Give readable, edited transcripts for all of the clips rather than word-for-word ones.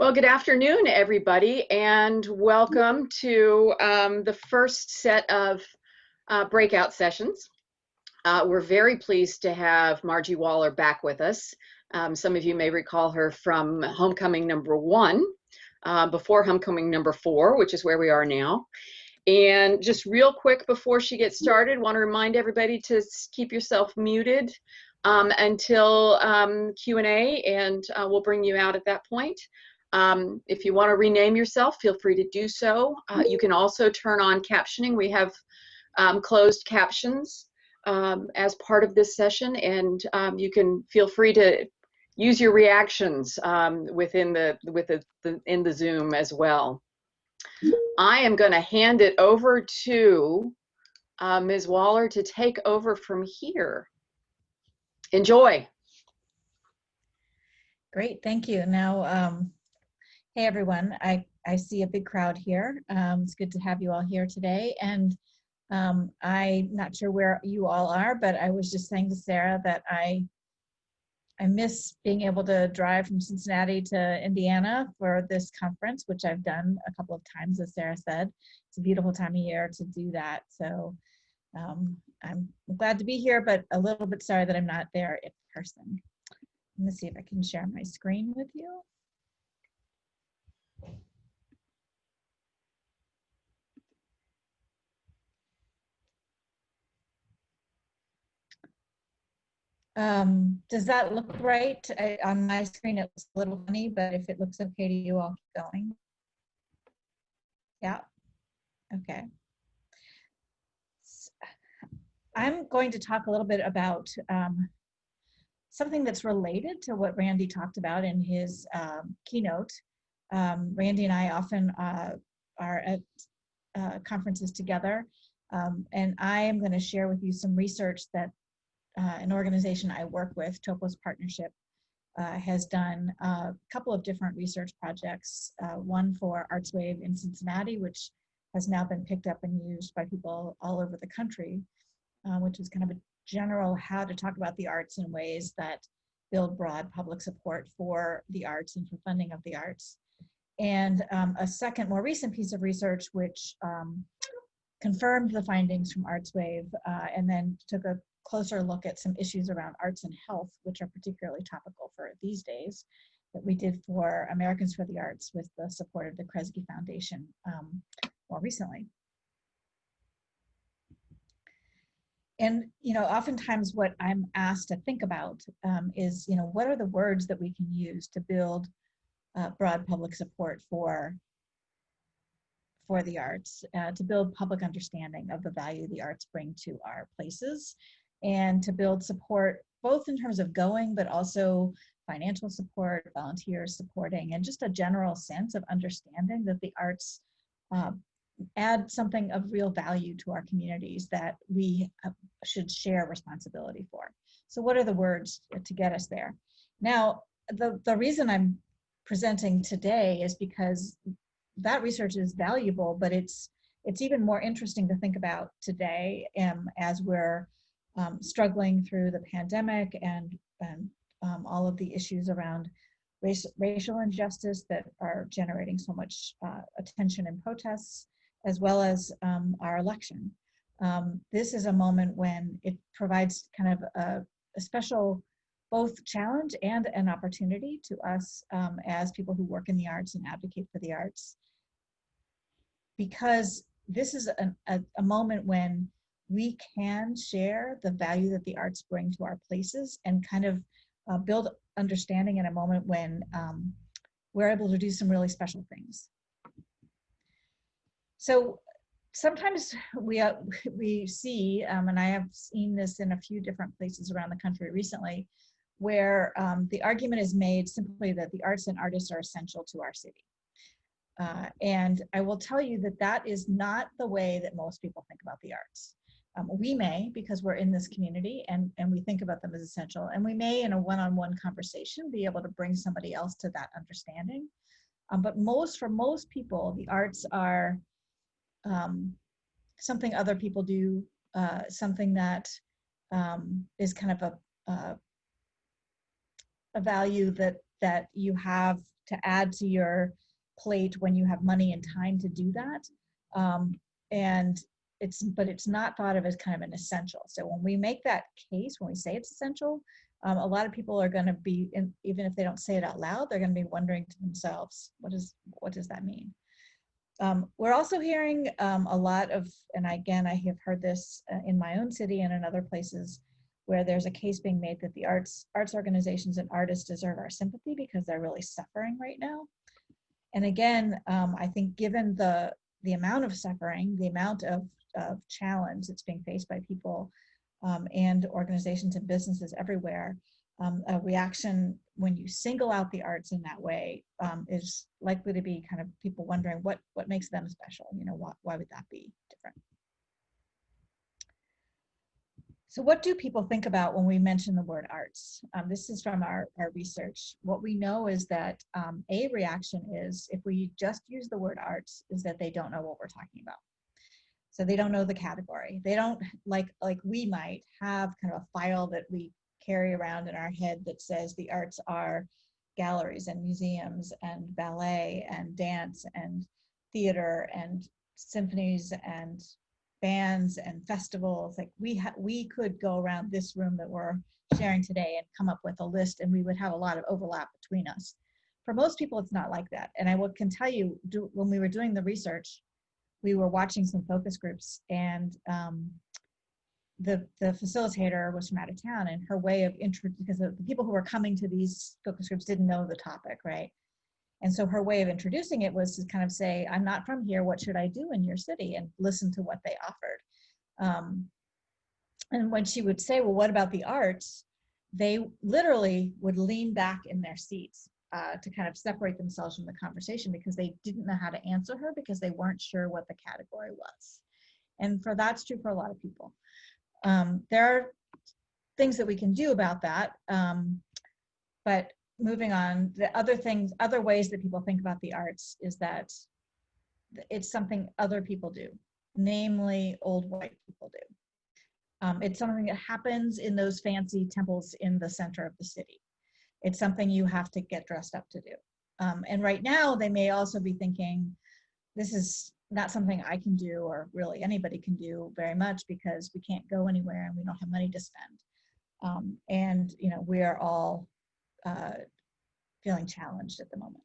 Well, good afternoon, everybody, and welcome to the first set of breakout sessions. We're very pleased to have Margy Waller back with us. Some of you may recall her from Homecoming number 1, before Homecoming number 4, which is where we are now. And just real quick before she gets started, want to remind everybody to keep yourself muted until Q&A, and we'll bring you out at that point. If you want to rename yourself, feel free to do so. You can also turn on captioning. We have closed captions as part of this session, and you can feel free to use your reactions in the Zoom as well. I am going to hand it over to Ms. Waller to take over from here. Enjoy. Great, thank you. Now, hey everyone, I see a big crowd here. It's good to have you all here today. And I'm not sure where you all are, but I was just saying to Sarah that I miss being able to drive from Cincinnati to Indiana for this conference, which I've done a couple of times, as Sarah said. It's a beautiful time of year to do that. So I'm glad to be here, but a little bit sorry that I'm not there in person. Let me see if I can share my screen with you. Does that look right? On my screen, it looks a little funny, but if it looks okay to you, I'll keep going. Yeah, okay. I'm going to talk a little bit about something that's related to what Randy talked about in his keynote. Randy and I often are at conferences together, and I am going to share with you some research that an organization I work with, Topos Partnership, has done a couple of different research projects, one for ArtsWave in Cincinnati, which has now been picked up and used by people all over the country, which is kind of a general how to talk about the arts in ways that build broad public support for the arts and for funding of the arts. And a second, more recent piece of research, which confirmed the findings from ArtsWave and then took a closer look at some issues around arts and health, which are particularly topical for these days, that we did for Americans for the Arts with the support of the Kresge Foundation more recently. And, you know, oftentimes what I'm asked to think about is, you know, what are the words that we can use to build broad public support for the arts, to build public understanding of the value the arts bring to our places, and to build support both in terms of going, but also financial support, volunteers supporting, and just a general sense of understanding that the arts add something of real value to our communities that we should share responsibility for. So what are the words to get us there? Now, the reason I'm presenting today is because that research is valuable, but it's even more interesting to think about today as we're struggling through the pandemic and all of the issues around racial injustice that are generating so much attention and protests, as well as our election. This is a moment when it provides kind of a special both challenge and an opportunity to us as people who work in the arts and advocate for the arts, because this is a moment when we can share the value that the arts bring to our places and kind of build understanding in a moment when we're able to do some really special things. So sometimes we see, and I have seen this in a few different places around the country recently, where the argument is made simply that the arts and artists are essential to our city. And I will tell you that that is not the way that most people think about the arts. We may, because we're in this community and we think about them as essential, and we may in a one-on-one conversation be able to bring somebody else to that understanding. But for most people, the arts are something other people do, something that is kind of a value that that you have to add to your plate when you have money and time to do that. But it's not thought of as kind of an essential. So when we make that case, when we say it's essential, a lot of people are going to be, even if they don't say it out loud, they're going to be wondering to themselves, what does that mean? We're also hearing a lot of, and again, I have heard this in my own city and in other places, where there's a case being made that the arts organizations and artists deserve our sympathy because they're really suffering right now. And again, I think given the amount of suffering, the amount of challenge that's being faced by people and organizations and businesses everywhere, a reaction when you single out the arts in that way is likely to be kind of people wondering what makes them special. You know, why would that be different? So what do people think about when we mention the word arts? This is from our research. What we know is that a reaction is, if we just use the word arts, is that they don't know what we're talking about. So they don't know the category. They don't, like we might have kind of a file that we carry around in our head that says the arts are galleries and museums and ballet and dance and theater and symphonies and bands and festivals. Like we could go around this room that we're sharing today and come up with a list, and we would have a lot of overlap between us. For most people, it's not like that. And can tell you, when we were doing the research, we were watching some focus groups, and the facilitator was from out of town, and her way of because the people who were coming to these focus groups didn't know the topic, right? And so her way of introducing it was to kind of say, I'm not from here, what should I do in your city? And listen to what they offered. And when she would say, well, what about the arts? They literally would lean back in their seats to kind of separate themselves from the conversation, because they didn't know how to answer her, because they weren't sure what the category was. And that's true for a lot of people. There are things that we can do about that, but moving on, the other ways that people think about the arts is that it's something other people do, namely old white people do. It's something that happens in those fancy temples in the center of the city. It's something you have to get dressed up to do. And right now, they may also be thinking, this is not something I can do, or really anybody can do very much, because we can't go anywhere and we don't have money to spend. And we are all feeling challenged at the moment.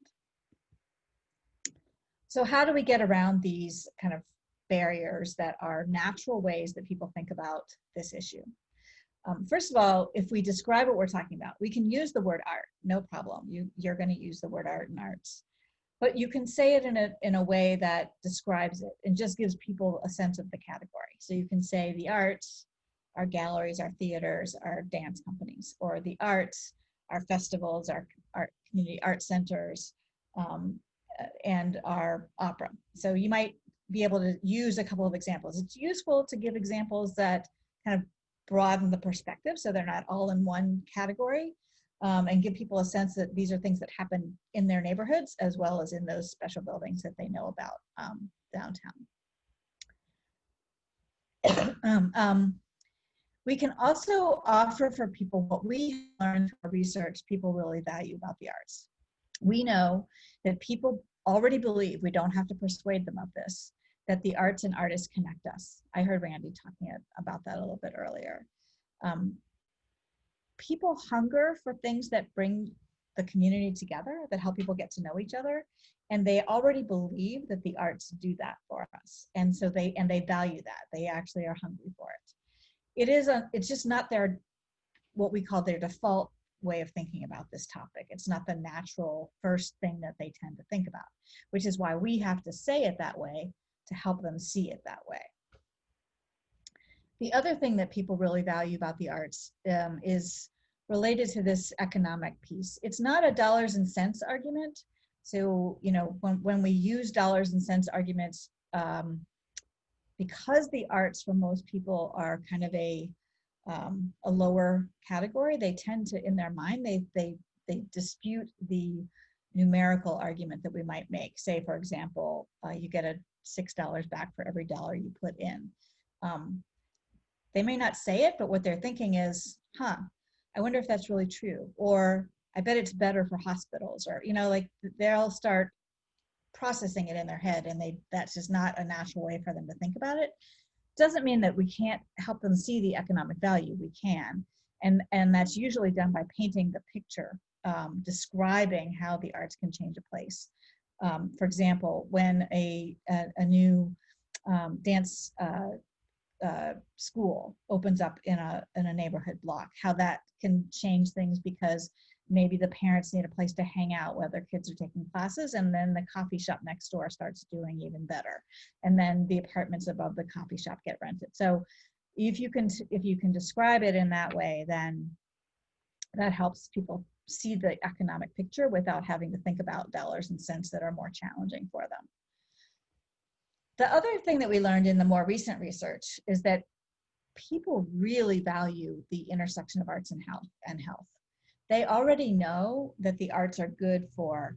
So how do we get around these kind of barriers that are natural ways that people think about this issue? First of all, if we describe what we're talking about, we can use the word art, no problem. You're going to use the word art and arts, but you can say it in a way that describes it and just gives people a sense of the category. So you can say the arts are galleries, our theaters, our dance companies, or the arts are festivals, our community art centers, and our opera. So you might be able to use a couple of examples. It's useful to give examples that kind of broaden the perspective, so they're not all in one category, and give people a sense that these are things that happen in their neighborhoods as well as in those special buildings that they know about downtown. We can also offer for people what we learned from research people really value about the arts. We know that people already believe, we don't have to persuade them of this, that the arts and artists connect us. I heard Randy talking about that a little bit earlier. People hunger for things that bring the community together, that help people get to know each other, and they already believe that the arts do that for us. And so they value that. They actually are hungry for it. It's just not what we call their default way of thinking about this topic. It's not the natural first thing that they tend to think about, which is why we have to say it that way to help them see it that way. The other thing that people really value about the arts is related to this economic piece. It's not a dollars and cents argument. So, when we use dollars and cents arguments, because the arts for most people are kind of a lower category, they tend to, in their mind, they dispute the numerical argument that we might make. Say, for example, you get a $6 back for every dollar you put in. They may not say it, but what they're thinking is, I wonder if that's really true. Or I bet it's better for hospitals, or, you know, like they'll start processing it in their head, and that's just not a natural way for them to think about it. Doesn't mean that we can't help them see the economic value. We can, and that's usually done by painting the picture, describing how the arts can change a place. For example, when a new dance school opens up in a neighborhood block, how that can change things, because maybe the parents need a place to hang out while their kids are taking classes, and then the coffee shop next door starts doing even better, and then the apartments above the coffee shop get rented. So if you can describe it in that way, then that helps people see the economic picture without having to think about dollars and cents that are more challenging for them. The other thing that we learned in the more recent research is that people really value the intersection of arts and health. They already know that the arts are good for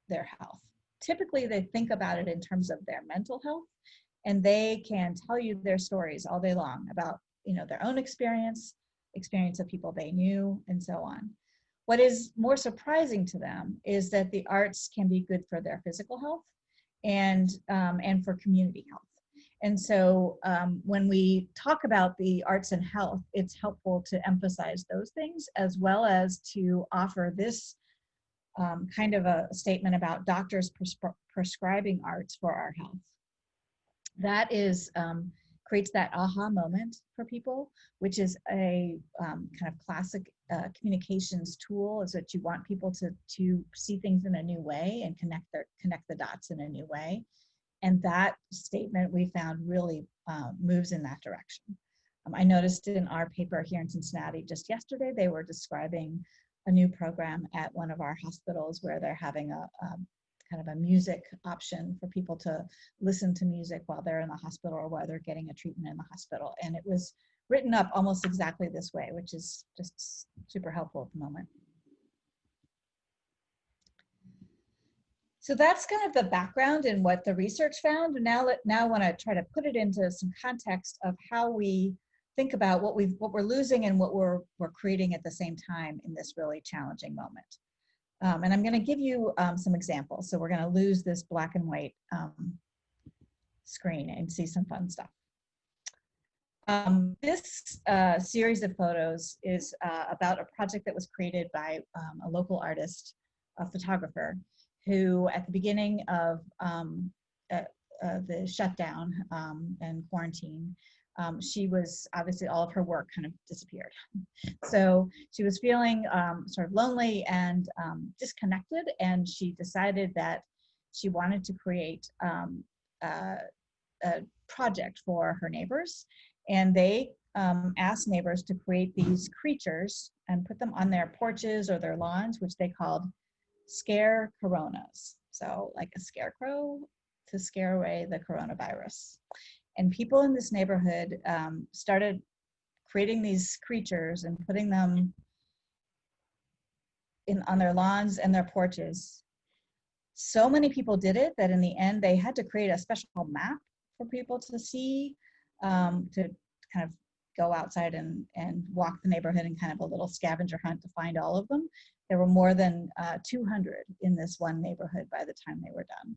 their health. Typically, they think about it in terms of their mental health, and they can tell you their stories all day long about, you know, their own experience of people they knew, and so on. What is more surprising to them is that the arts can be good for their physical health and for community health. And so when we talk about the arts and health, it's helpful to emphasize those things, as well as to offer this kind of a statement about doctors prescribing arts for our health. That is creates that aha moment for people, which is a kind of classic communications tool, is that you want people to see things in a new way and connect the dots in a new way. And that statement we found really moves in that direction. I noticed in our paper here in Cincinnati just yesterday, they were describing a new program at one of our hospitals where they're having a kind of a music option for people to listen to music while they're in the hospital or while they're getting a treatment in the hospital. And it was written up almost exactly this way, which is just super helpful at the moment. So that's kind of the background and what the research found. And now I want to try to put it into some context of how we think about what we're losing and what we're creating at the same time in this really challenging moment. And I'm going to give you some examples. So we're going to lose this black and white screen and see some fun stuff. This series of photos is about a project that was created by a local artist, a photographer, who at the beginning of the shutdown and quarantine, she was obviously, all of her work kind of disappeared. So she was feeling sort of lonely and disconnected, and she decided that she wanted to create a project for her neighbors. And they asked neighbors to create these creatures and put them on their porches or their lawns, which they called scare coronas. So like a scarecrow to scare away the coronavirus. And people in this neighborhood started creating these creatures and putting them on their lawns and their porches. So many people did it that in the end they had to create a special map for people to see, to kind of go outside and walk the neighborhood in kind of a little scavenger hunt to find all of them. There were more than 200 in this one neighborhood by the time they were done.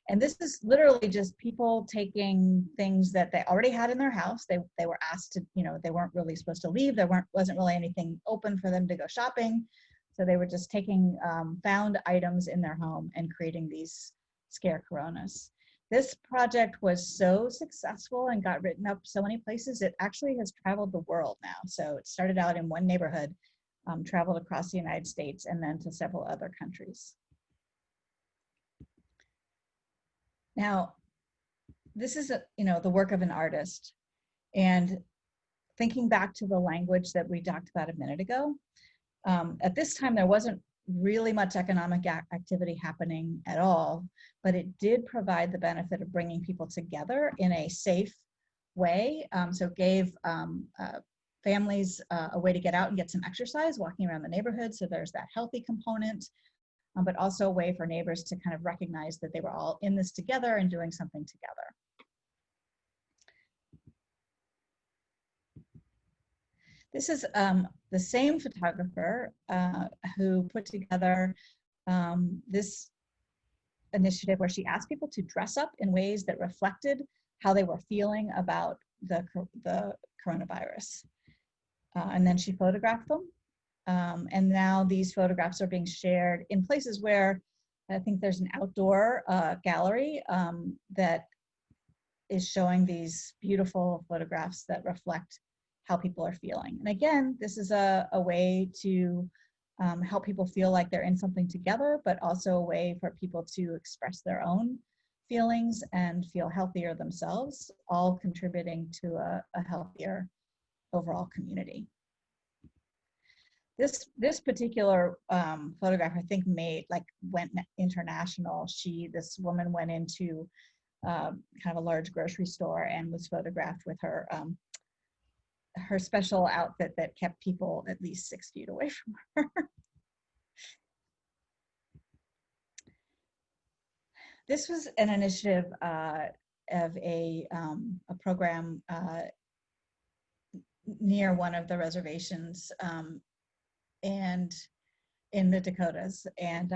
And this is literally just people taking things that they already had in their house. They were asked to, you know, they weren't really supposed to leave. There wasn't really anything open for them to go shopping. So they were just taking found items in their home and creating these scare coronas. This project was so successful and got written up so many places, it actually has traveled the world now. So it started out in one neighborhood, traveled across the United States, and then to several other countries. Now, this is the work of an artist, and thinking back to the language that we talked about a minute ago, at this time there wasn't really much economic activity happening at all, but it did provide the benefit of bringing people together in a safe way. So it gave families a way to get out and get some exercise walking around the neighborhood. So there's that healthy component, but also a way for neighbors to kind of recognize that they were all in this together and doing something together. This is the same photographer who put together this initiative where she asked people to dress up in ways that reflected how they were feeling about the coronavirus. And then she photographed them. And now these photographs are being shared in places where I think there's an outdoor gallery that is showing these beautiful photographs that reflect how people are feeling. And again, this is a way to help people feel like they're in something together, but also a way for people to express their own feelings and feel healthier themselves, all contributing to a healthier overall community. This particular photograph, I think, went international. This woman went into kind of a large grocery store and was photographed with her her special outfit that kept people at least 6 feet away from her. This was an initiative of a program near one of the reservations and in the Dakotas, and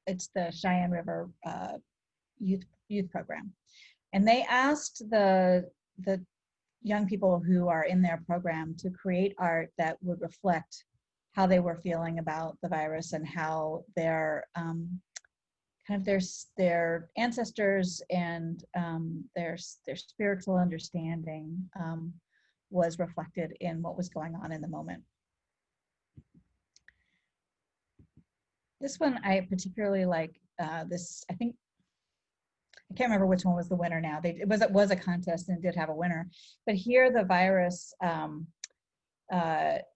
it's the Cheyenne River youth program. And they asked the young people who are in their program to create art that would reflect how they were feeling about the virus and how their kind of their ancestors and their spiritual understanding was reflected in what was going on in the moment. This one I particularly like. This, I think, I can't remember which one was the winner now. It was a contest and did have a winner. But here the virus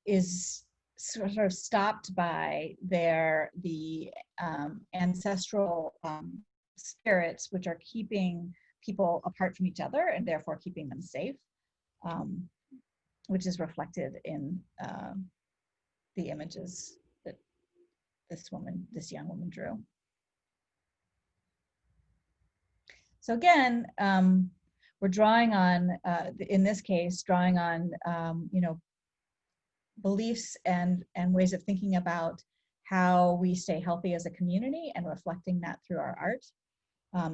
is sort of stopped by the ancestral spirits, which are keeping people apart from each other and therefore keeping them safe, which is reflected in the images that this young woman drew. So again, we're drawing on, in this case, drawing on, beliefs and ways of thinking about how we stay healthy as a community and reflecting that through our art,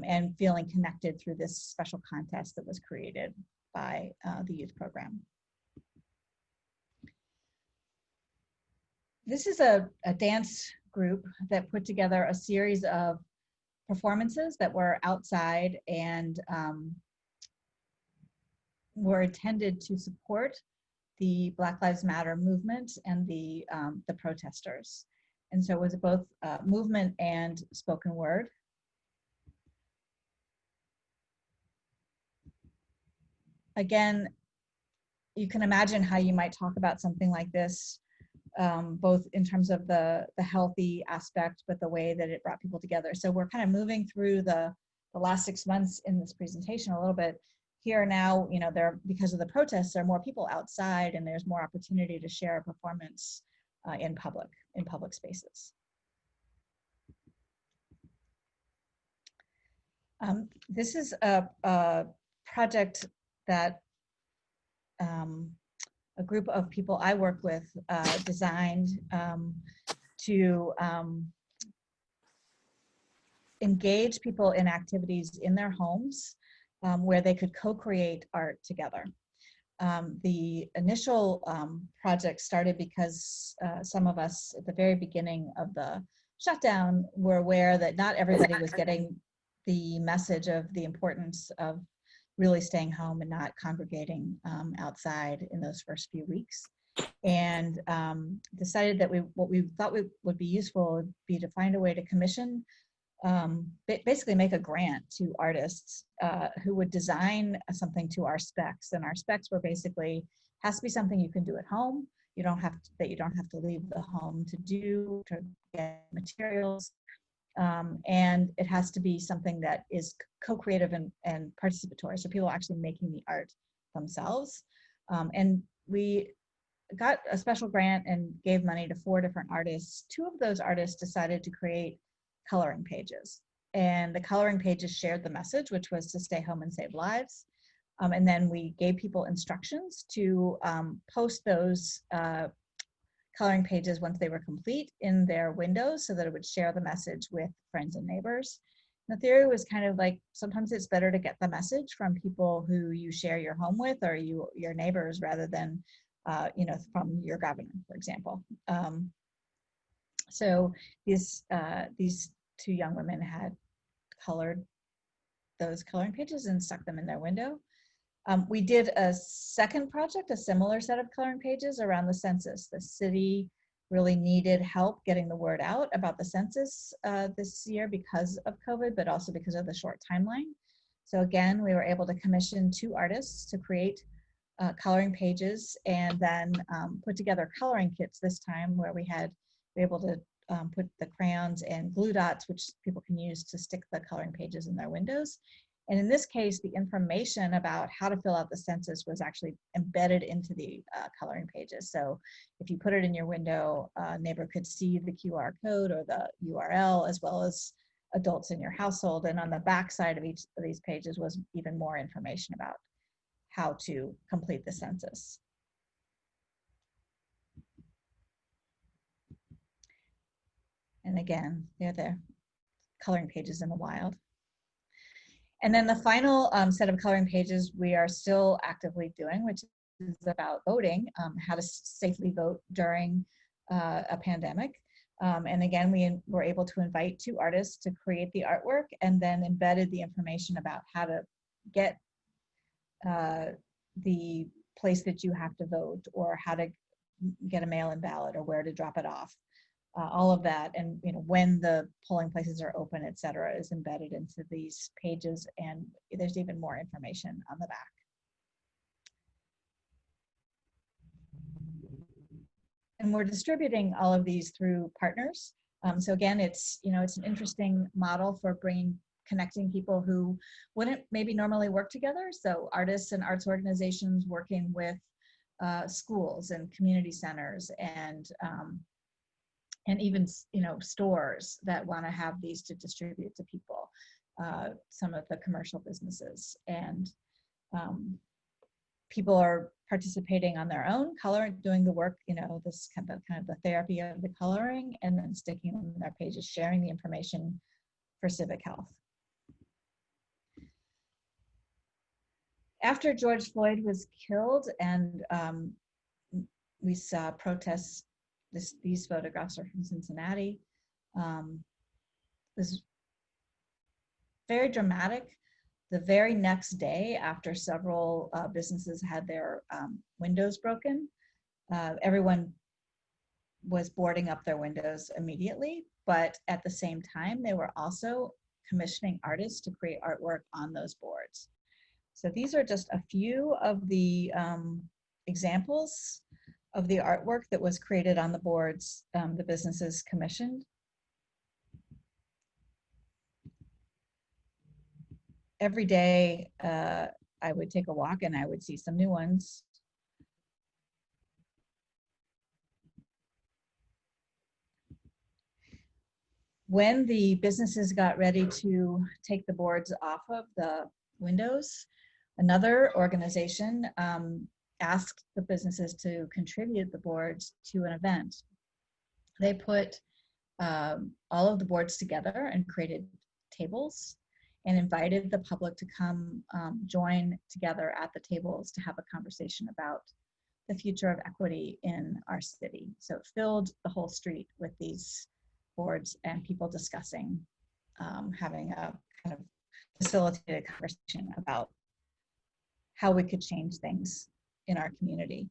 and feeling connected through this special contest that was created by the youth program. This is a dance group that put together a series of performances that were outside and were intended to support the Black Lives Matter movement and the protesters. And so it was both movement and spoken word. Again, you can imagine how you might talk about something like this, both in terms of the healthy aspect, but the way that it brought people together. So we're kind of moving through the last 6 months in this presentation a little bit. Here now, because of the protests, there are more people outside and there's more opportunity to share a performance in public spaces. This is a project that a group of people I work with designed to engage people in activities in their homes where they could co-create art together. The initial project started because some of us at the very beginning of the shutdown were aware that not everybody was getting the message of the importance of really staying home and not congregating outside in those first few weeks, and decided that what we thought would be useful would be to find a way to commission, basically make a grant to artists who would design something to our specs. And our specs were basically, has to be something you can do at home. You don't have to leave the home to get materials. And it has to be something that is co-creative and participatory, so people are actually making the art themselves. And we got a special grant and gave money to 4 different artists. 2 of those artists decided to create coloring pages, and the coloring pages shared the message, which was to stay home and save lives. And then we gave people instructions to post those coloring pages once they were complete in their windows so that it would share the message with friends and neighbors. The theory was kind of like, sometimes it's better to get the message from people who you share your home with or your neighbors rather than, from your governor, for example. So these two young women had colored those coloring pages and stuck them in their window. We did a second project, a similar set of coloring pages around the census. The city really needed help getting the word out about the census this year because of COVID, but also because of the short timeline. So again, we were able to commission 2 artists to create coloring pages and then put together coloring kits this time where we were able to put the crayons and glue dots, which people can use to stick the coloring pages in their windows. And in this case, the information about how to fill out the census was actually embedded into the coloring pages. So if you put it in your window, a neighbor could see the QR code or the URL, as well as adults in your household. And on the back side of each of these pages was even more information about how to complete the census. And again, they're the coloring pages in the wild. And then the final set of coloring pages we are still actively doing, which is about voting, how to safely vote during a pandemic. And again, we were able to invite 2 artists to create the artwork and then embedded the information about how to get the place that you have to vote or how to get a mail-in ballot or where to drop it off. All of that, and when the polling places are open, et cetera, is embedded into these pages, and there's even more information on the back. And we're distributing all of these through partners. So again, it's an interesting model for connecting people who wouldn't maybe normally work together. So artists and arts organizations working with schools and community centers and even stores that want to have these to distribute to people, some of the commercial businesses, and people are participating on their own, doing the work, this kind of the therapy of the coloring, and then sticking them in their pages, sharing the information for civic health. After George Floyd was killed, and we saw protests. These photographs are from Cincinnati. This is very dramatic. The very next day, after several businesses had their windows broken, everyone was boarding up their windows immediately. But at the same time, they were also commissioning artists to create artwork on those boards. So these are just a few of the examples of the artwork that was created on the boards the businesses commissioned. Every day I would take a walk and I would see some new ones. When the businesses got ready to take the boards off of the windows, another organization asked the businesses to contribute the boards to an event. They put all of the boards together and created tables and invited the public to come join together at the tables to have a conversation about the future of equity in our city. So it filled the whole street with these boards and people discussing, having a kind of facilitated conversation about how we could change things in our community.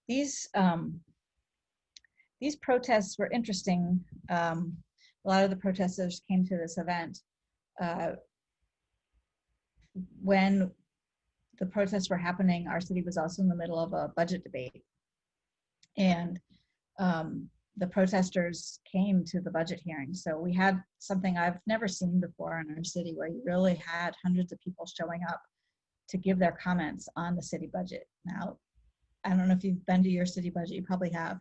These protests were interesting. A lot of the protesters came to this event when the protests were happening. Our city was also in the middle of a budget debate, and the protesters came to the budget hearing. So we had something I've never seen before in our city, where you really had hundreds of people showing up to give their comments on the city budget. Now, I don't know if you've been to your city budget, you probably have.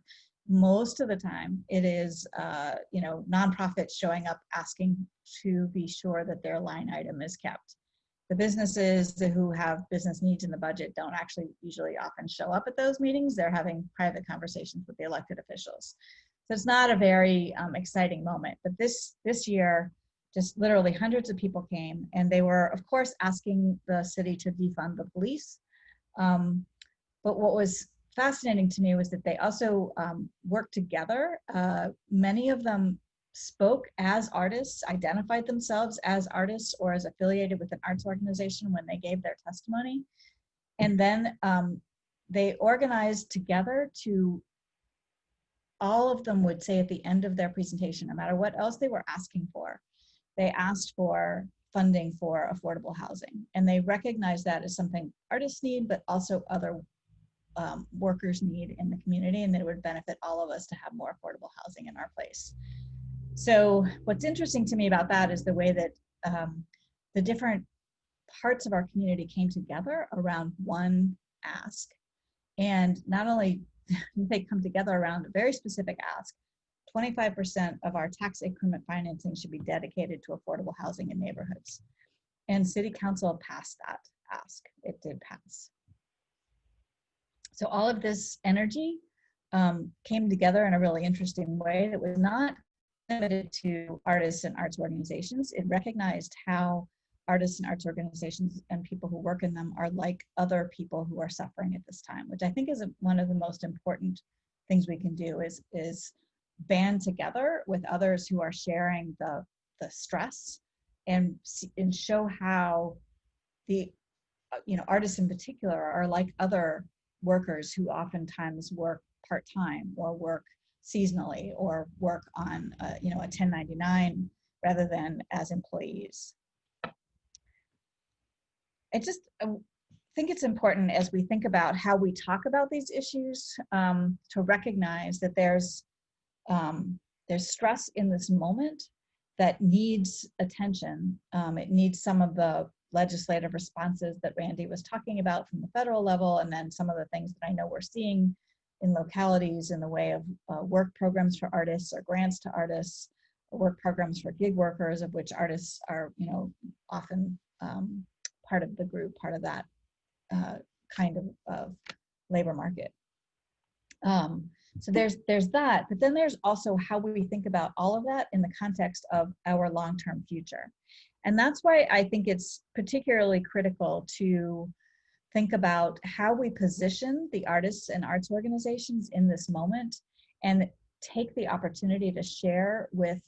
Most of the time it is nonprofits showing up asking to be sure that their line item is kept. the businesses who have business needs in the budget don't actually usually often show up at those meetings. They're having private conversations with the elected officials. So it's not a very exciting moment. But this year, just literally hundreds of people came, and they were, of course, asking the city to defund the police. But what was fascinating to me was that they also worked together. Many of them spoke as artists, identified themselves as artists or as affiliated with an arts organization when they gave their testimony. And then they organized together to, all of them would say at the end of their presentation, no matter what else they were asking for, they asked for funding for affordable housing. And they recognized that as something artists need, but also other workers need in the community, and that it would benefit all of us to have more affordable housing in our place. So what's interesting to me about that is the way that the different parts of our community came together around one ask. And not only did they come together around a very specific ask, 25% of our tax increment financing should be dedicated to affordable housing in neighborhoods. And City Council passed that ask. It did pass. So all of this energy came together in a really interesting way that was not limited to artists and arts organizations. It recognized how artists and arts organizations and people who work in them are like other people who are suffering at this time, which I think is one of the most important things we can do is band together with others who are sharing the stress and show how the artists in particular are like other workers who oftentimes work part-time or work seasonally or work on a 1099 rather than as employees. I just think it's important as we think about how we talk about these issues to recognize that there's stress in this moment that needs attention. It needs some of the legislative responses that Randy was talking about from the federal level, and then some of the things that I know we're seeing in localities in the way of work programs for artists or grants to artists, work programs for gig workers, of which artists are often part of the group, part of that kind of labor market. So there's that, but then there's also how we think about all of that in the context of our long-term future. And that's why I think it's particularly critical to think about how we position the artists and arts organizations in this moment and take the opportunity to share with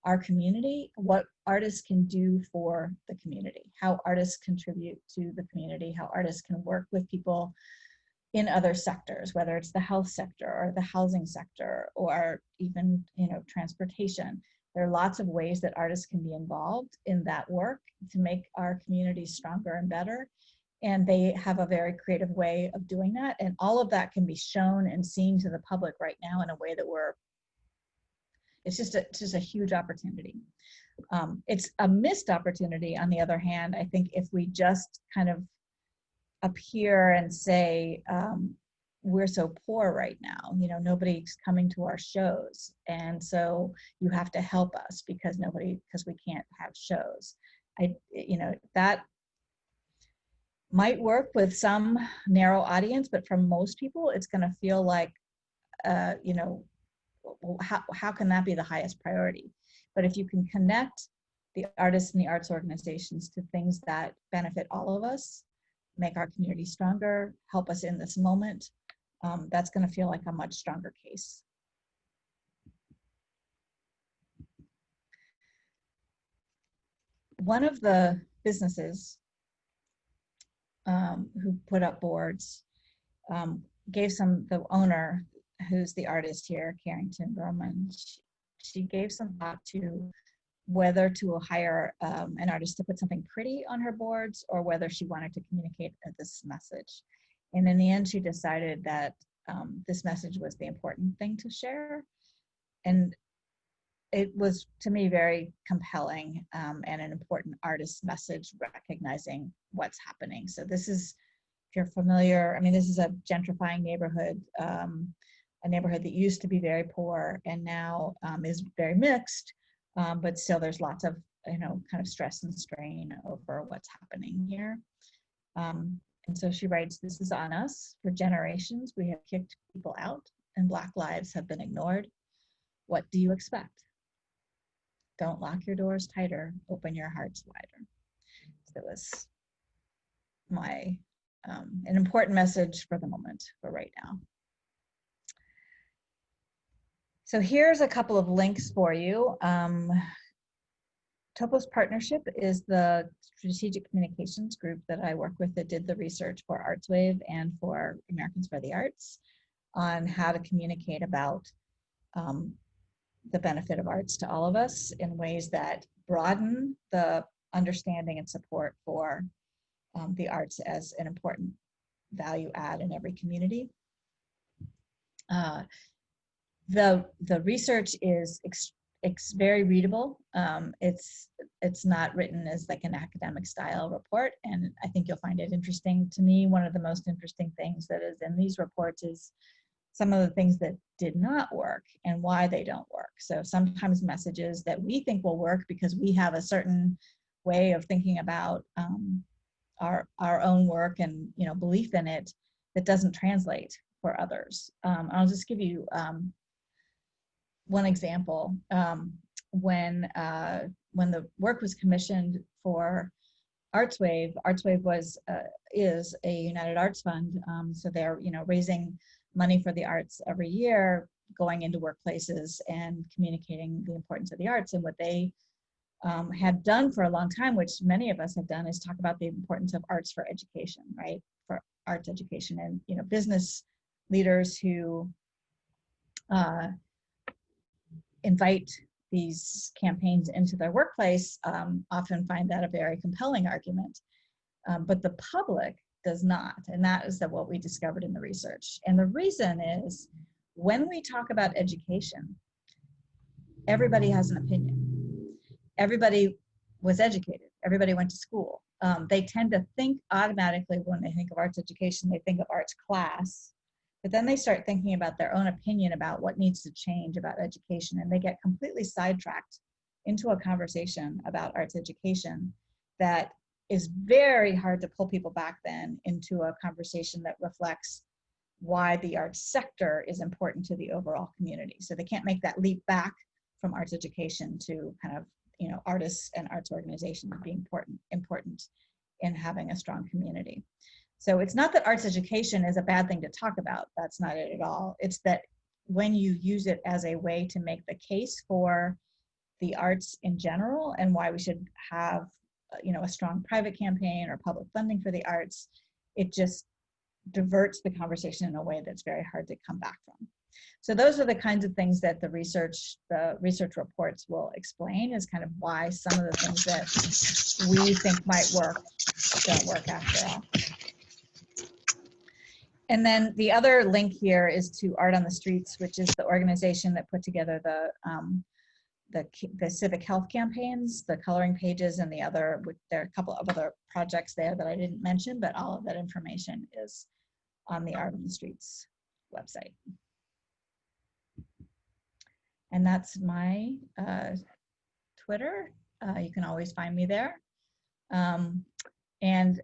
our community what artists can do for the community, how artists contribute to the community, how artists can work with people in other sectors, whether it's the health sector or the housing sector or even transportation. There are lots of ways that artists can be involved in that work to make our communities stronger and better. And they have a very creative way of doing that. And all of that can be shown and seen to the public right now in a way that it's just a huge opportunity. It's a missed opportunity, on the other hand, I think, if we just kind of appear and say, we're so poor right now, nobody's coming to our shows, and so you have to help us because we can't have shows. That might work with some narrow audience, but for most people it's going to feel like how can that be the highest priority? But if you can connect the artists and the arts organizations to things that benefit all of us, make our community stronger, help us in this moment, that's going to feel like a much stronger case. One of the businesses who put up boards gave the owner, who's the artist here, Carrington Berman, she gave some thought to whether to hire an artist to put something pretty on her boards or whether she wanted to communicate this message. And in the end, she decided that this message was the important thing to share. And it was, to me, very compelling and an important artist message recognizing what's happening. So this is, if you're familiar, this is a gentrifying neighborhood, a neighborhood that used to be very poor and now is very mixed. But still there's lots of kind of stress and strain over what's happening here. And so she writes, "This is on us. For generations, we have kicked people out and Black lives have been ignored. What do you expect? Don't lock your doors tighter, open your hearts wider." So that was my, an important message for the moment, for right now. So here's a couple of links for you. Topos Partnership is the strategic communications group that I work with that did the research for ArtsWave and for Americans for the Arts on how to communicate about the benefit of arts to all of us in ways that broaden the understanding and support for the arts as an important value add in every community. The research is very readable. It's not written as like an academic style report, and I think you'll find it interesting. To me, one of the most interesting things that is in these reports is some of the things that did not work and why they don't work. So sometimes messages that we think will work because we have a certain way of thinking about our own work and belief in it that doesn't translate for others. I'll just give you one example. When the work was commissioned for ArtsWave, ArtsWave is a United Arts Fund, so they're raising money for the arts every year, going into workplaces and communicating the importance of the arts. And what they had done for a long time, which many of us have done, is talk about the importance of arts for education, right? For arts education, and business leaders who invite these campaigns into their workplace often find that a very compelling argument, but the public does not, and that is what we discovered in the research. And the reason is, when we talk about education, everybody has an opinion. Everybody was educated. Everybody went to school. They tend to think automatically when they think of arts education, they think of arts class, but then they start thinking about their own opinion about what needs to change about education, and they get completely sidetracked into a conversation about arts education that is very hard to pull people back then into a conversation that reflects why the arts sector is important to the overall community. So they can't make that leap back from arts education to kind of, artists and arts organizations being important in having a strong community. So it's not that arts education is a bad thing to talk about. That's not it at all. It's that when you use it as a way to make the case for the arts in general and why we should have a strong private campaign or public funding for the arts, it just diverts the conversation in a way that's very hard to come back from. So those are the kinds of things that the research reports will explain, is kind of why some of the things that we think might work don't work after all. And then the other link here is to Art on the Streets, which is the organization that put together the civic health campaigns, the coloring pages, and there are a couple of other projects there that I didn't mention, but all of that information is on the Art on the Streets website. And that's my Twitter. You can always find me there. And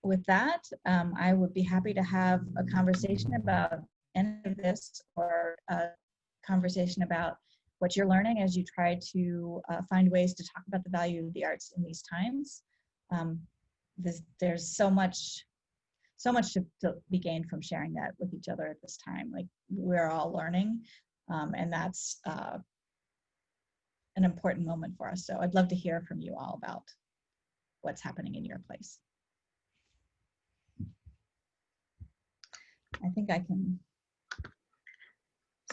with that, I would be happy to have a conversation about any of this, or a conversation about what you're learning as you try to find ways to talk about the value of the arts in these times. There's so much to be gained from sharing that with each other at this time. Like, we're all learning, and that's an important moment for us. So I'd love to hear from you all about what's happening in your place. I think I can.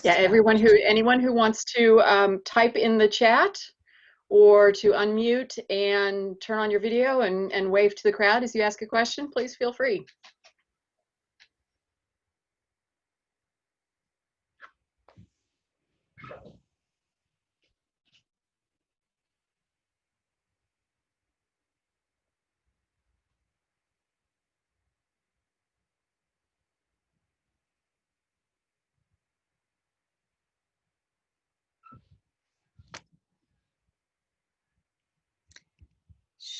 Yeah, anyone who wants to type in the chat or to unmute and turn on your video and wave to the crowd as you ask a question, please feel free.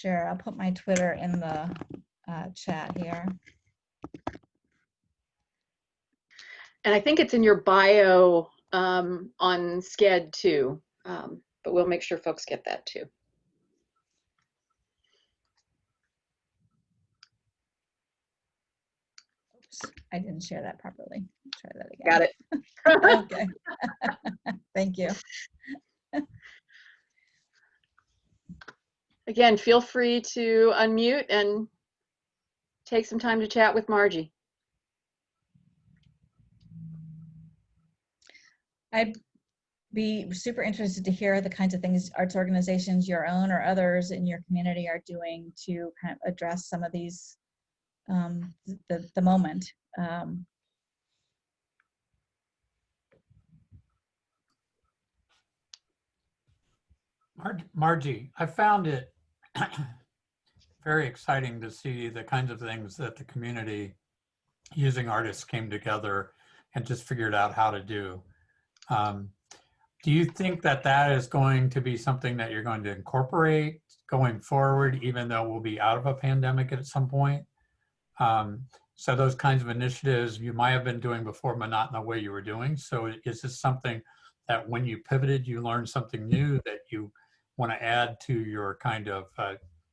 Sure, I'll put my Twitter in the chat here. And I think it's in your bio on Sked too, but we'll make sure folks get that too. Oops, I didn't share that properly. Try that again. Got it. Okay. Thank you. Again, feel free to unmute and take some time to chat with Margy. I'd be super interested to hear the kinds of things arts organizations, your own or others in your community, are doing to kind of address some of these, the moment. Margy, I found it very exciting to see the kinds of things that the community using artists came together and just figured out how to do. Do you think that that is going to be something that you're going to incorporate going forward, even though we'll be out of a pandemic at some point? So those kinds of initiatives you might have been doing before, but not in the way you were doing. So is this something that when you pivoted, you learned something new that you want to add to your kind of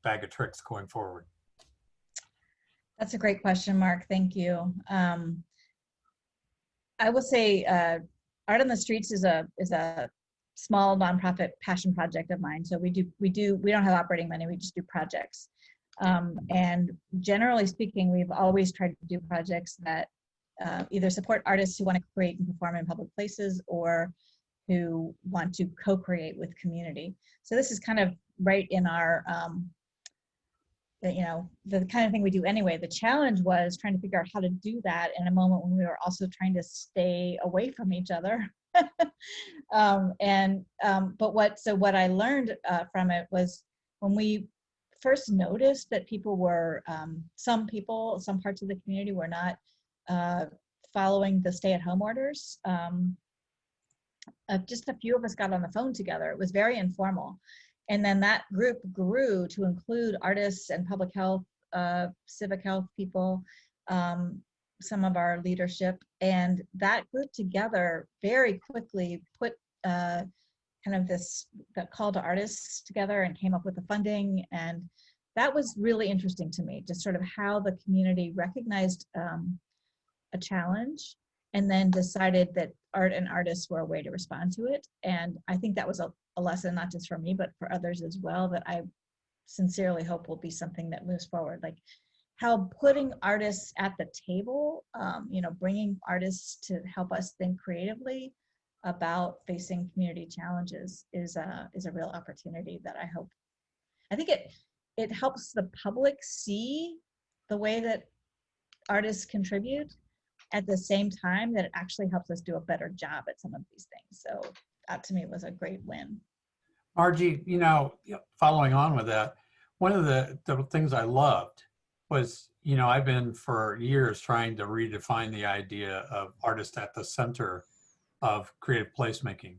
bag of tricks going forward? That's a great question, Mark. Thank you. I will say Art on the Streets is a small nonprofit passion project of mine. So we don't have operating money, we just do projects. And generally speaking, we've always tried to do projects that either support artists who want to create and perform in public places or who want to co-create with community. So this is kind of right in our, the kind of thing we do anyway. The challenge was trying to figure out how to do that in a moment when we were also trying to stay away from each other. But what I learned from it was when we first noticed that people were, some parts of the community were not following the stay-at-home orders. Just a few of us got on the phone together. It was very informal. And then that group grew to include artists and public health, civic health people, some of our leadership. And that group together very quickly put kind of that call to artists together and came up with the funding. And that was really interesting to me, just sort of how the community recognized a challenge and then decided that art and artists were a way to respond to it. And I think that was a lesson, not just for me, but for others as well, that I sincerely hope will be something that moves forward. Like how putting artists at the table, bringing artists to help us think creatively about facing community challenges is a real opportunity that I think it helps the public see the way that artists contribute at the same time that it actually helps us do a better job at some of these things. So that to me was a great win. Margy, following on with that, one of the things I loved was, I've been for years trying to redefine the idea of artist at the center of creative placemaking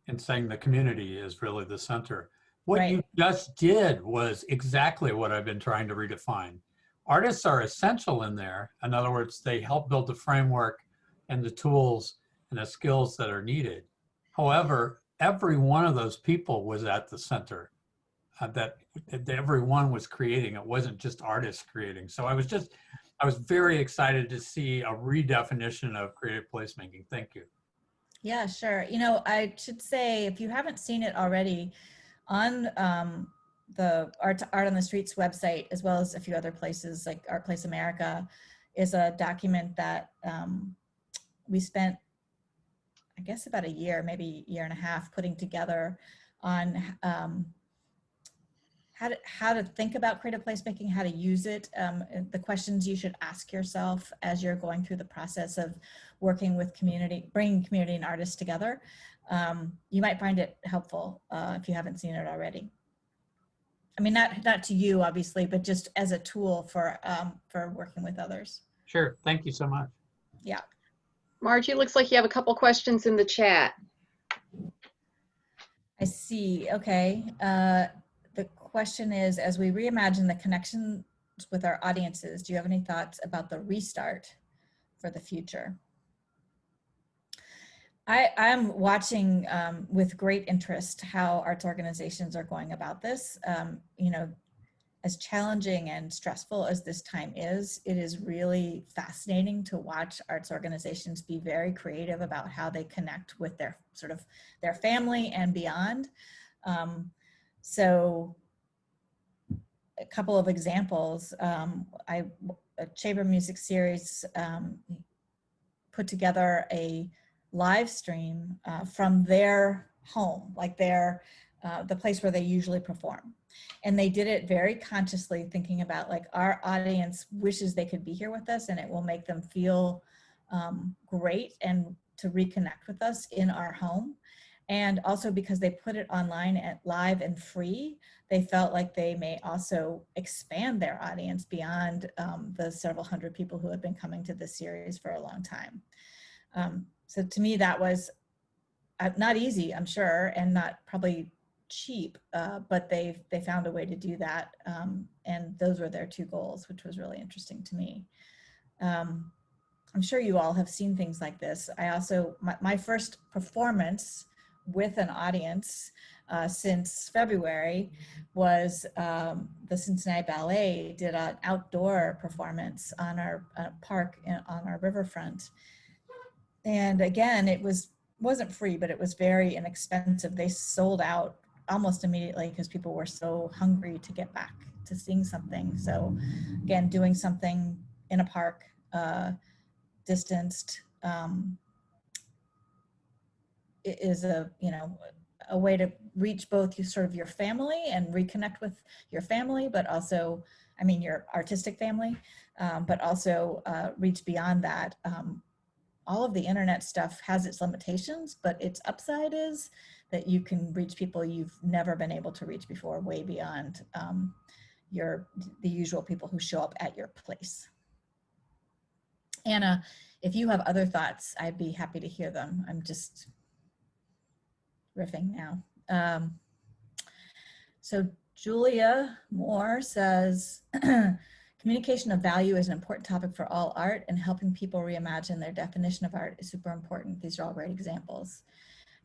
and saying the community is really the center. What Right. you just did was exactly what I've been trying to redefine. Artists are essential in there. In other words, they help build the framework and the tools and the skills that are needed. However, every one of those people was at the center, that everyone was creating. It wasn't just artists creating. So I was very excited to see a redefinition of creative placemaking. Thank you. Yeah, sure. I should say, if you haven't seen it already, on the Art on the Streets website, as well as a few other places like Art Place America, is a document that we spent, I guess, about a year, maybe a year and a half, putting together on how to think about creative placemaking, how to use it, the questions you should ask yourself as you're going through the process of working with community, bringing community and artists together. You might find it helpful if you haven't seen it already. I mean, not to you, obviously, but just as a tool for working with others. Sure. Thank you so much. Yeah. Margy, looks like you have a couple questions in the chat. I see. Okay. The question is, as we reimagine the connections with our audiences, do you have any thoughts about the restart for the future? I'm watching with great interest how arts organizations are going about this. You know, as challenging and stressful as this time is, it is really fascinating to watch arts organizations be very creative about how they connect with their sort of their family and beyond. So a couple of examples, a chamber music series put together a live stream from their home, like their the place where they usually perform. And they did it very consciously, thinking about like our audience wishes they could be here with us, and it will make them feel great and to reconnect with us in our home. And also because they put it online at live and free, they felt like they may also expand their audience beyond the several hundred people who have been coming to this series for a long time. So to me, that was not easy, I'm sure, and not probably cheap, but they found a way to do that. And those were their two goals, which was really interesting to me. I'm sure you all have seen things like this. I also, my first performance with an audience since February was the Cincinnati Ballet did an outdoor performance on our park on our riverfront. And again, it wasn't free, but it was very inexpensive. They sold out almost immediately because people were so hungry to get back to seeing something. So again, doing something in a park, distanced, is a, you know, a way to reach both sort of your family and reconnect with your family, but also, I mean, your artistic family, but also reach beyond that. All of the internet stuff has its limitations, but its upside is that you can reach people you've never been able to reach before, way beyond the usual people who show up at your place. Anna, if you have other thoughts, I'd be happy to hear them. I'm just riffing now. So Julia Moore says, communication of value is an important topic for all art, and helping people reimagine their definition of art is super important. These are all great examples.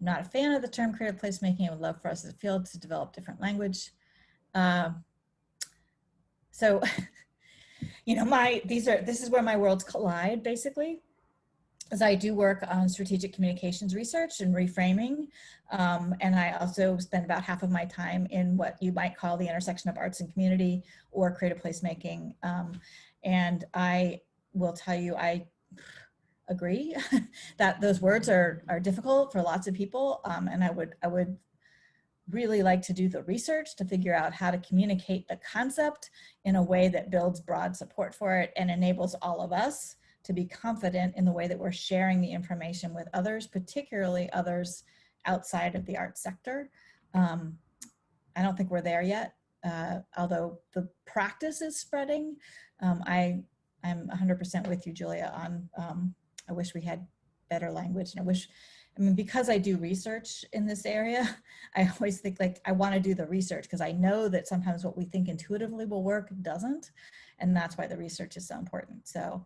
I'm not a fan of the term creative placemaking. I would love for us as a field to develop different language. So, you know, this is where my worlds collide, basically, as I do work on strategic communications research and reframing. And I also spend about half of my time in what you might call the intersection of arts and community or creative placemaking. And I will tell you, I agree that those words are difficult for lots of people. And I would really like to do the research to figure out how to communicate the concept in a way that builds broad support for it and enables all of us to be confident in the way that we're sharing the information with others, particularly others outside of the arts sector. I don't think we're there yet, although the practice is spreading. I'm 100% with you, Julia, on I wish we had better language, and I mean, because I do research in this area, I always think like I want to do the research because I know that sometimes what we think intuitively will work doesn't, and that's why the research is so important. So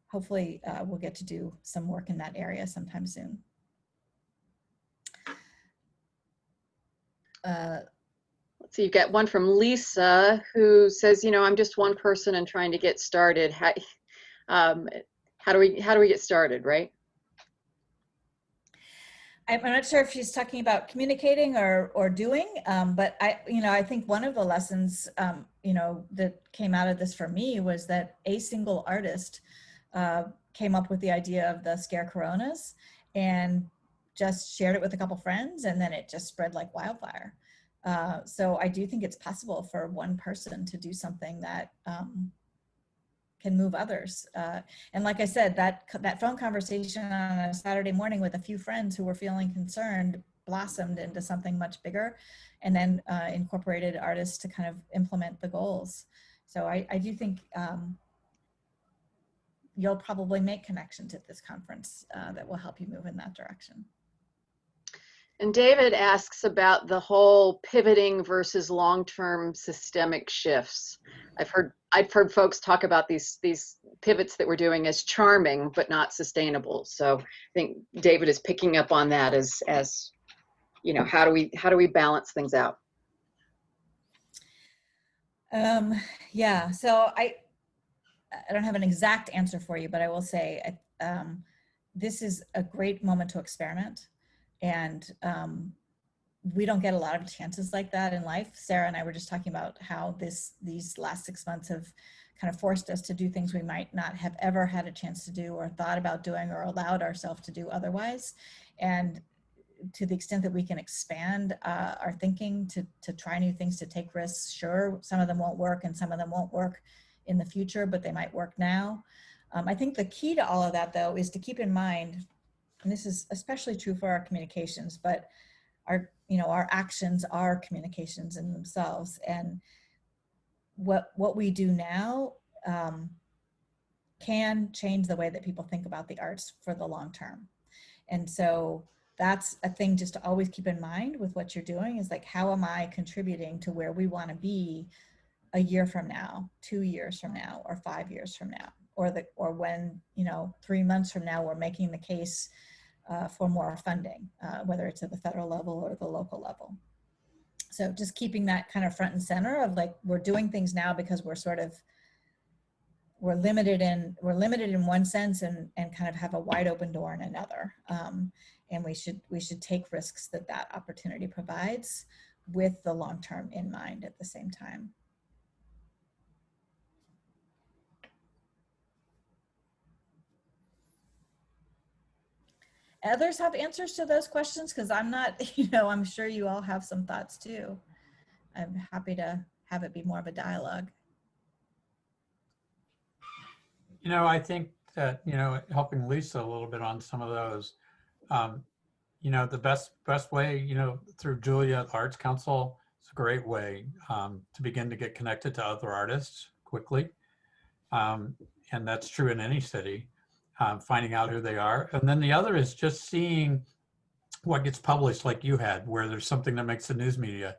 hopefully we'll get to do some work in that area sometime soon. Let's see, you got one from Lisa who says, you know, I'm just one person and trying to get started. How do we get started, right? I'm not sure if she's talking about communicating or doing, but I think one of the lessons, that came out of this for me was that a single artist came up with the idea of the scare coronas and just shared it with a couple friends, and then it just spread like wildfire. So I do think it's possible for one person to do something that can move others. And like I said, that phone conversation on a Saturday morning with a few friends who were feeling concerned blossomed into something much bigger, and then incorporated artists to kind of implement the goals. So I do think you'll probably make connections at this conference that will help you move in that direction. And David asks about the whole pivoting versus long-term systemic shifts. I've heard folks talk about these pivots that we're doing as charming but not sustainable. So I think David is picking up on that as you know, how do we balance things out? Yeah, so I don't have an exact answer for you, but I will say this is a great moment to experiment. And we don't get a lot of chances like that in life. Sarah and I were just talking about how these last 6 months have kind of forced us to do things we might not have ever had a chance to do or thought about doing or allowed ourselves to do otherwise. And to the extent that we can expand our thinking to try new things, to take risks, sure, some of them won't work and some of them won't work in the future, but they might work now. I think the key to all of that, though, is to keep in mind, and this is especially true for our communications, but our actions are communications in themselves. And what we do now can change the way that people think about the arts for the long term. And so that's a thing just to always keep in mind with what you're doing, is like, how am I contributing to where we want to be a year from now, 2 years from now, or 5 years from now, or when, 3 months from now, we're making the case for more funding, whether it's at the federal level or the local level. So just keeping that kind of front and center of like, we're doing things now because we're limited in one sense and kind of have a wide open door in another. And we should take risks that opportunity provides with the long term in mind at the same time. Others have answers to those questions? Because I'm not, I'm sure you all have some thoughts too. I'm happy to have it be more of a dialogue. I think that, helping Lisa a little bit on some of those, the best way, through Julia Arts Council is a great way to begin to get connected to other artists quickly. And that's true in any city. Finding out who they are. And then the other is just seeing what gets published, like you had, where there's something that makes the news media,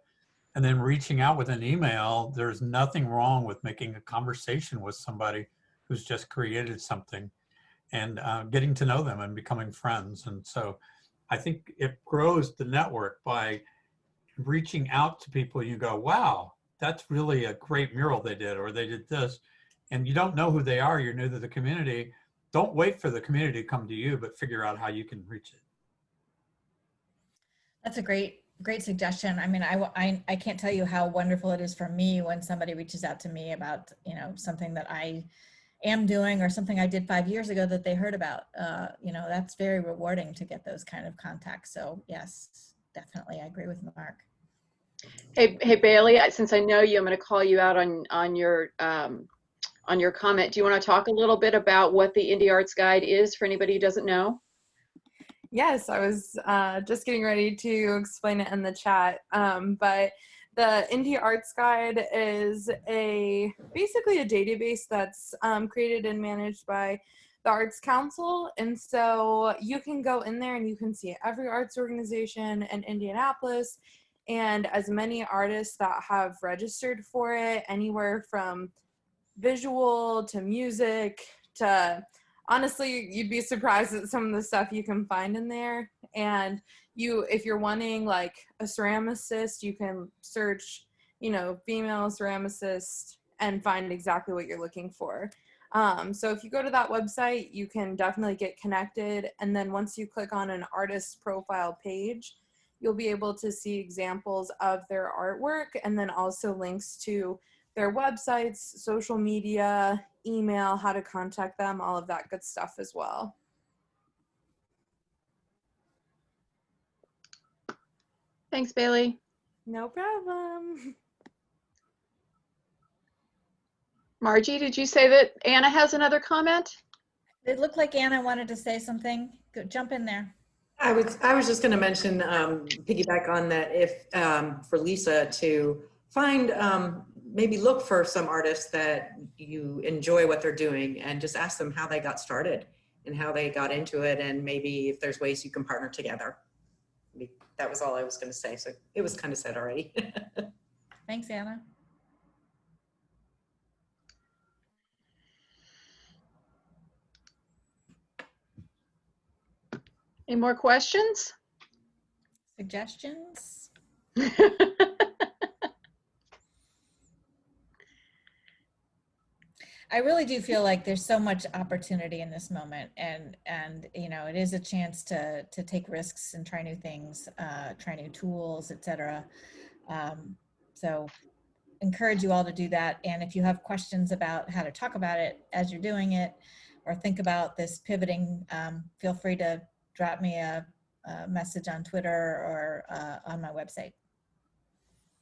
and then reaching out with an email. There's nothing wrong with making a conversation with somebody who's just created something and getting to know them and becoming friends. And so I think it grows the network by reaching out to people. You go, wow, that's really a great mural they did, or they did this. And you don't know who they are. You're new to the community. Don't wait for the community to come to you, but figure out how you can reach it. That's a great suggestion. I mean, I can't tell you how wonderful it is for me when somebody reaches out to me about, something that I am doing or something I did 5 years ago that they heard about. That's very rewarding to get those kind of contacts. So yes, definitely. I agree with Mark. Hey Bailey, since I know you, I'm going to call you out on your comment. Do you want to talk a little bit about what the Indie Arts Guide is for anybody who doesn't know? Yes, I was just getting ready to explain it in the chat. But the Indie Arts Guide is basically a database that's created and managed by the Arts Council. And so you can go in there and you can see every arts organization in Indianapolis and as many artists that have registered for it, anywhere from visual to music to, honestly, you'd be surprised at some of the stuff you can find in there. And if you're wanting like a ceramicist, you can search, female ceramicist and find exactly what you're looking for. So if you go to that website, you can definitely get connected. And then once you click on an artist profile page, you'll be able to see examples of their artwork and then also links to their websites, social media, email, how to contact them, all of that good stuff as well. Thanks, Bailey. No problem. Margie, did you say that Anna has another comment? It looked like Anna wanted to say something. Go, jump in there. I was just going to mention, piggyback on that, if for Lisa to find, maybe look for some artists that you enjoy what they're doing and just ask them how they got started and how they got into it, and maybe if there's ways you can partner together. that was all I was going to say. So it was kind of said already. Thanks, Anna. Any more questions? Suggestions? I really do feel like there's so much opportunity in this moment, and you know, it is a chance to take risks and try new things, try new tools, etc. So encourage you all to do that. And if you have questions about how to talk about it as you're doing it, or think about this pivoting, feel free to drop me a message on Twitter or on my website.